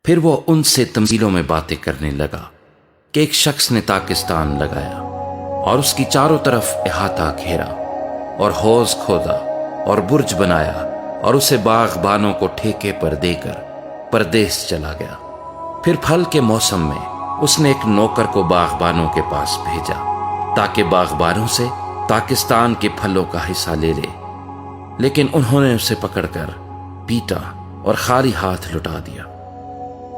پھر وہ ان سے تمثیلوں میں باتیں کرنے لگا کہ ایک شخص نے تاکستان لگایا اور اس کی چاروں طرف احاطہ گھیرا اور حوض کھودا اور برج بنایا اور اسے باغبانوں کو ٹھیکے پر دے کر پردیس چلا گیا۔ پھر پھل کے موسم میں اس نے ایک نوکر کو باغبانوں کے پاس بھیجا تاکہ باغبانوں سے تاکستان کے پھلوں کا حصہ لے لے، لیکن انہوں نے اسے پکڑ کر پیٹا اور خالی ہاتھ لٹا دیا۔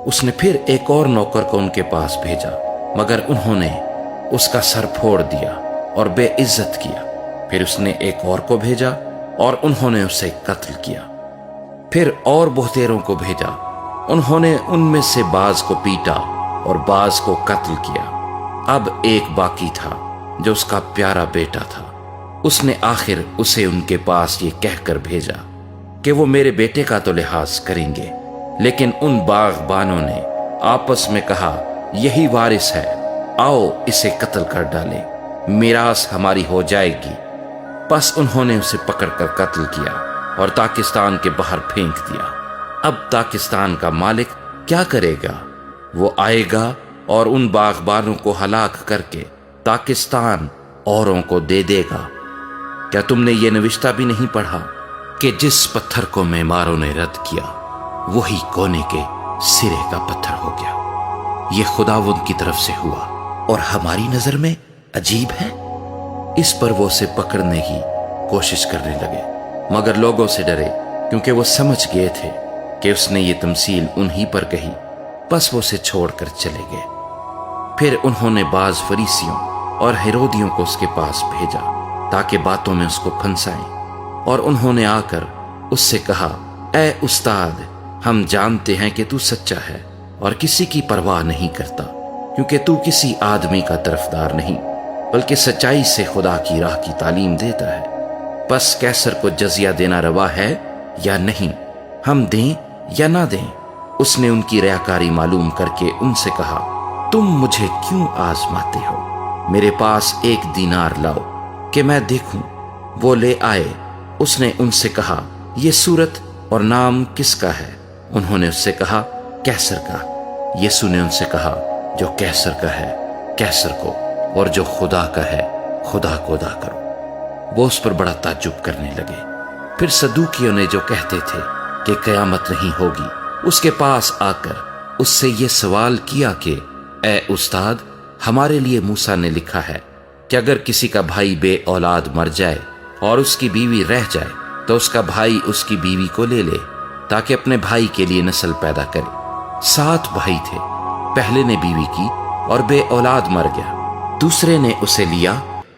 اس نے پھر ایک اور نوکر کو ان کے پاس بھیجا، مگر انہوں نے اس کا سر پھوڑ دیا اور بے عزت کیا۔ پھر اس نے ایک اور کو بھیجا اور انہوں نے اسے قتل کیا۔ پھر اور بہتیروں کو بھیجا، انہوں نے ان میں سے بعض کو پیٹا اور بعض کو قتل کیا۔ اب ایک باقی تھا جو اس کا پیارا بیٹا تھا۔ اس نے آخر اسے ان کے پاس یہ کہہ کر بھیجا کہ وہ میرے بیٹے کا تو لحاظ کریں گے، لیکن ان باغبانوں نے آپس میں کہا یہی وارث ہے، آؤ اسے قتل کر ڈالیں، میراث ہماری ہو جائے گی۔ پس انہوں نے اسے پکڑ کر قتل کیا اور تاکستان کے باہر پھینک دیا۔ اب تاکستان کا مالک کیا کرے گا؟ وہ آئے گا اور ان باغبانوں کو ہلاک کر کے تاکستان اوروں کو دے دے گا۔ کیا تم نے یہ نوشتہ بھی نہیں پڑھا کہ جس پتھر کو معماروں نے رد کیا وہی کونے کے سرے کا پتھر ہو گیا؟ یہ خداوند کی طرف سے ہوا اور ہماری نظر میں عجیب ہے۔ اس پر وہ اسے پکڑنے کی کوشش کرنے لگے، مگر لوگوں سے ڈرے کیونکہ وہ سمجھ گئے تھے کہ اس نے یہ تمثیل انہی پر کہی۔ پس وہ اسے چھوڑ کر چلے گئے۔ پھر انہوں نے بعض فریسیوں اور ہیرودیوں کو اس کے پاس بھیجا تاکہ باتوں میں اس کو پھنسائیں، اور انہوں نے آ کر اس سے کہا، اے استاد، ہم جانتے ہیں کہ تو سچا ہے اور کسی کی پرواہ نہیں کرتا، کیونکہ تو کسی آدمی کا طرفدار نہیں بلکہ سچائی سے خدا کی راہ کی تعلیم دیتا ہے۔ پس کیسر کو جزیہ دینا روا ہے یا نہیں؟ ہم دیں یا نہ دیں؟ اس نے ان کی ریاکاری معلوم کر کے ان سے کہا، تم مجھے کیوں آزماتے ہو؟ میرے پاس 1 دینار لاؤ کہ میں دیکھوں۔ وہ لے آئے۔ اس نے ان سے کہا، یہ صورت اور نام کس کا ہے؟ انہوں نے اس سے کہا، کیسر کا۔ یسوع نے ان سے کہا، جو کیسر کا ہے کیسر کو، اور جو خدا کا ہے خدا کو ادا کرو۔ وہ اس پر بڑا تعجب کرنے لگے۔ پھر صدوقیوں نے جو کہتے تھے کہ قیامت نہیں ہوگی، اس کے پاس آ کر اس سے یہ سوال کیا کہ اے استاد، ہمارے لیے موسیٰ نے لکھا ہے کہ اگر کسی کا بھائی بے اولاد مر جائے اور اس کی بیوی رہ جائے تو اس کا بھائی اس کی بیوی کو لے لے تاکہ اپنے بھائی کے لیے نسل پیدا کرے۔ 7 بھائی تھے، پہلے نے بیوی کی اور بے اولاد مر گیا، دوسرے نے اسے لیا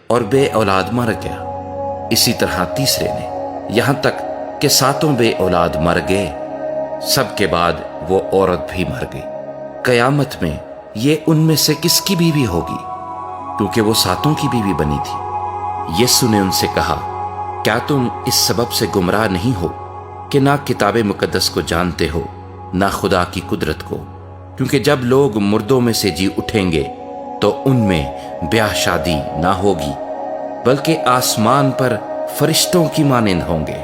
اور بے اولاد مر گیا، اسی طرح تیسرے نے، یہاں تک کہ 7 بے اولاد مر گئے۔ سب کے بعد وہ عورت بھی مر گئی۔ قیامت میں یہ ان میں سے کس کی بیوی ہوگی؟ کیونکہ وہ 7 کی بیوی بنی تھی۔ یسوع نے ان سے کہا، کیا تم اس سبب سے گمراہ نہیں ہو کہ نہ کتاب مقدس کو جانتے ہو نہ خدا کی قدرت کو؟ کیونکہ جب لوگ مردوں میں سے جی اٹھیں گے تو ان میں بیاہ شادی نہ ہوگی، بلکہ آسمان پر فرشتوں کی مانند ہوں گے۔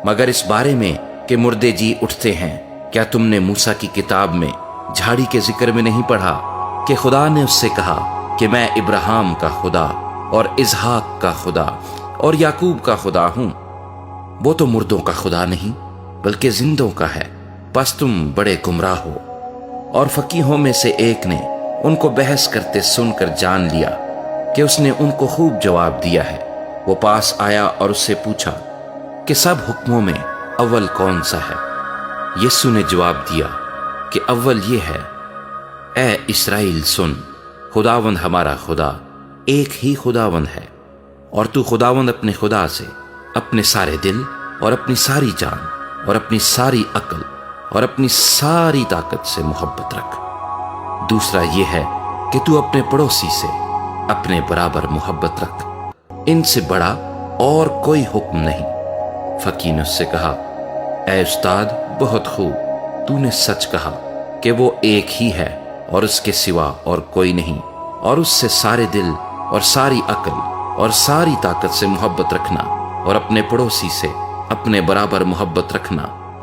مگر اس بارے میں کہ مردے جی اٹھتے ہیں، کیا تم نے موسیٰ کی کتاب میں جھاڑی کے ذکر میں نہیں پڑھا کہ خدا نے اس سے کہا کہ میں ابراہیم کا خدا اور اسحاق کا خدا اور یعقوب کا خدا ہوں؟ وہ تو مردوں کا خدا نہیں بلکہ زندوں کا ہے۔ پس تم بڑے گمراہ ہو۔ اور فقیہوں میں سے ایک نے ان کو بحث کرتے سن کر جان لیا کہ اس نے ان کو خوب جواب دیا ہے۔ وہ پاس آیا اور اس سے پوچھا کہ سب حکموں میں اول کون سا ہے؟ یسوع نے جواب دیا کہ اول یہ ہے، اے اسرائیل سن، خداوند ہمارا خدا ایک ہی خداوند ہے، اور تو خداوند اپنے خدا سے اپنے سارے دل اور اپنی ساری جان اور اپنی ساری عقل اور اپنی ساری طاقت سے محبت رکھ۔ دوسرا یہ ہے کہ تو اپنے پڑوسی سے اپنے برابر محبت رکھ۔ ان سے بڑا اور کوئی حکم نہیں۔ فقیر نے اس سے کہا، اے استاد، بہت خوب، تو نے سچ کہا کہ وہ ایک ہی ہے اور اس کے سوا اور کوئی نہیں، اور اس سے سارے دل اور ساری عقل اور ساری طاقت سے محبت رکھنا، اور اپنے پڑوسی سے اپنے برابر محبت رکھنا